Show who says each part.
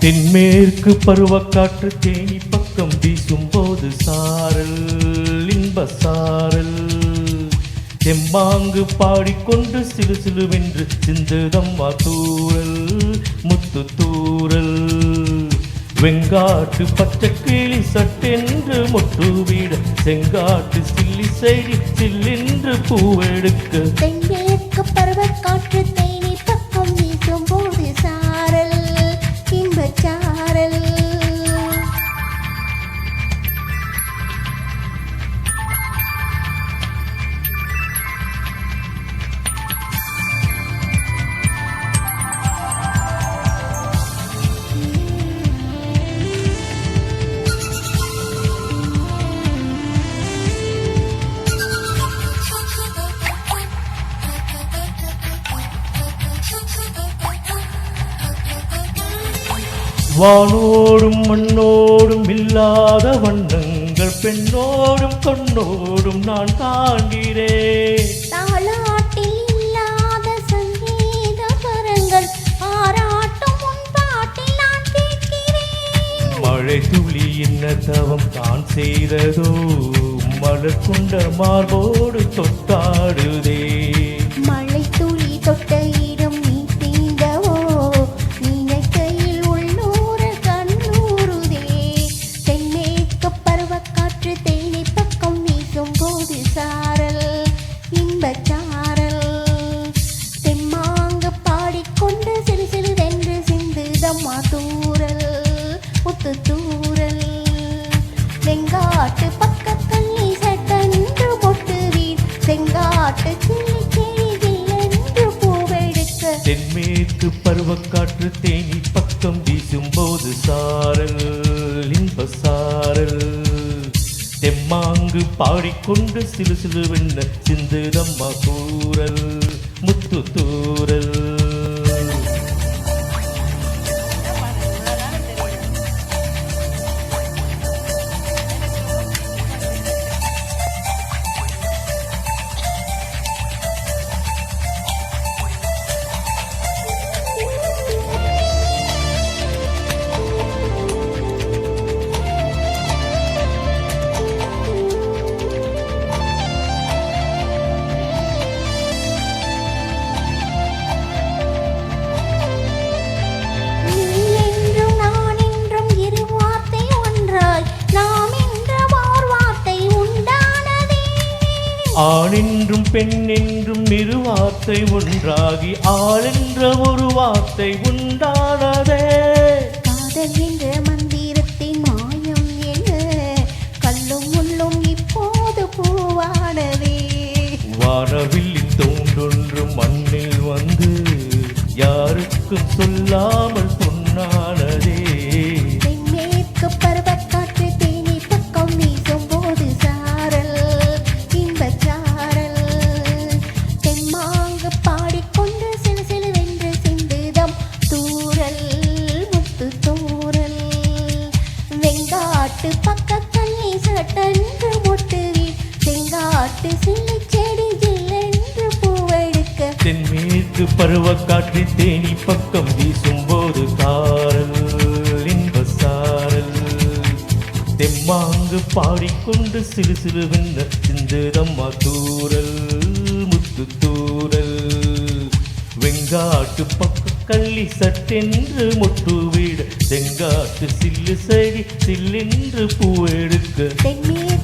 Speaker 1: தென்மேற்கு பருவக்காற்று தேனி பக்கம் வீசும்போது சாரல் இன்ப சாரல் தெம்மாங்கு பாடிக்கொண்டு சிலு சிலுவென்று சிந்துதம்மா தூரல் முத்து தூரல் வெங்காட்டு பச்சை கிளி சட்டென்று மொட்டுவிட செங்காட்டு சில்லி செய்தி சில்லென்று பூவெடுக்க
Speaker 2: தென்மேற்கு பருவக்காற்று தேனி பக்கம் வீசும்போது சாரல் இன்பச்சாரல்
Speaker 1: வானோடும் மண்ணோடும் இல்லாத வண்ணங்கள் பெண்ணோடும் கண்ணோடும் நான் காண்கிறேன்
Speaker 2: தாலாட்டில் இல்லாத சங்கீத வரங்கள் ஆராட்டும் உன் பாட்டில் நான் கேட்கிறேன்
Speaker 1: மழை துளி என்ன தவம் தான் செய்ததோ மலர் கொண்ட மார்போடு தொட்டாடுதே
Speaker 2: மழை துளி தொட்ட இடம் நீ தீண்டவோ நினைக்கையில் உள்ளூர கண்ணூருதே தென்மேற்கு பருவக்காற்று தேனி பக்கம் வீசும் போது சாரல் இன்பச்சாரல் தெம்மாங்கு பாடிக்கொண்டு சிறு சிறுதென்று சிந்துதம்மா தூரல் முத்து தூரல் வெங்காட்டு பக்கக்கல்லி சட்டென்று மொட்டு வீண் செங்காட்டு சில்லி செடியில் பூவெடுக்க
Speaker 1: தென்மேற்கு பருவக்காற்று தேனி பக்கம் வீசும்போது சாரல் இன்ப சாரல் தெம்மாங்கு பாடிக்கொண்டு சிலு சிலுவென்ன சிந்துதம்மா தூரல் முத்து தூரல் ஆணென்றும் பெண்ணென்றும் இரு வார்த்தை ஒன்றாகி ஆளென்ற ஒரு வார்த்தை உண்டானதே
Speaker 2: காதல் என்ற மந்திரத்தின் மாயம் என்ன கல்லும் முள்ளும் இப்போது பூவானதே
Speaker 1: வானவில்லின் தோன்றொன்று மண்ணில் வந்து யாருக்கும் சொல்லாமல் பொன்னானதே
Speaker 2: தென்மேற்கு பருவக்காற்று தேனி பக்கம் வீசும் போது சாரல் இன்பச்சாரல் தெம்மாங்கு பாடிக்கொண்டு சிலு சிலுவென்று சிந்துதம் தூரல் முத்து தூரல் வெங்காட்டு பக்கக்கல்லி சட்டென்று மொட்டு செங்காட்டு சில்லி செடி ஜில்லென்று பூவெடுக்க
Speaker 1: தென்மேற்கு பருவக்காற்று தேனி பக்கம் வீசும்போது சாரல் இன்ப சாரல் தெம்மாங்கு பாடிக்கொண்டு சிறு சிறுவென்ன சிந்துதம்மா தூரல் முத்து தூரல் வெங்காட்டு பக்க கள்ளி சட்டென்று மொட்டுவிட செங்காட்டு சில்லு சரி சில்லென்று பூவெடுக்க
Speaker 2: தென்மேற்கு